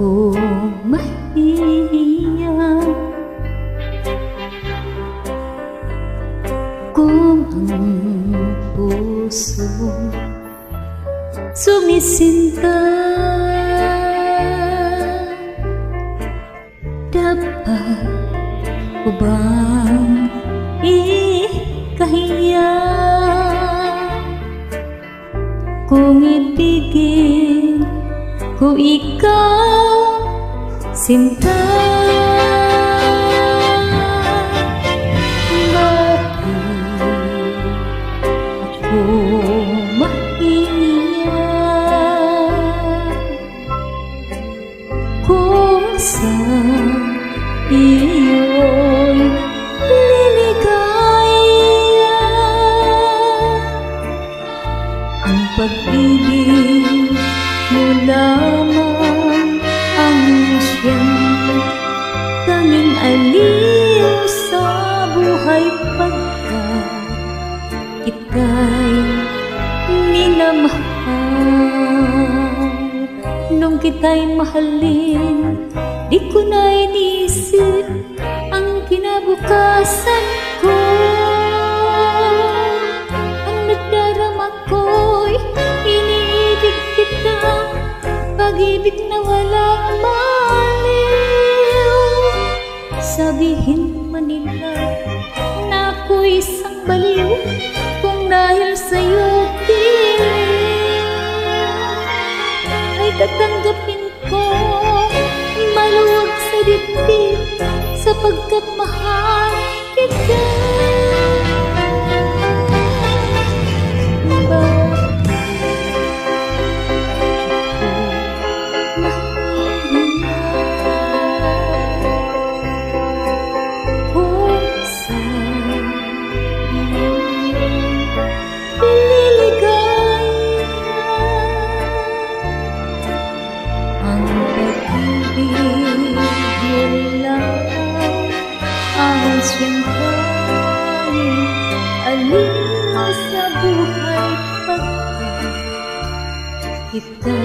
ako mahiya kung ang puso sumisinta. Dapat ko bang ikahiya kung ibigin ko ikaw, sinta? Bakit ako mahiya kung sa iyo'y liligaya? Ang pag-ibig mo lamang ang siyang tanging aliw sa buhay pagka kita'y minamahal. Nung kita'y mahalin, di ko na inisip ang kinabukasan ko. Ang nagdarama ko'y iniibig kita, pag-ibig na walang maliw. Sabihin man nila na ako'y isang baliw kung dahil sa'yo piling, ay tatanggapin ko maluwag sa dibdib sapagkat mahal kita. Aliw sa buhay pagka kita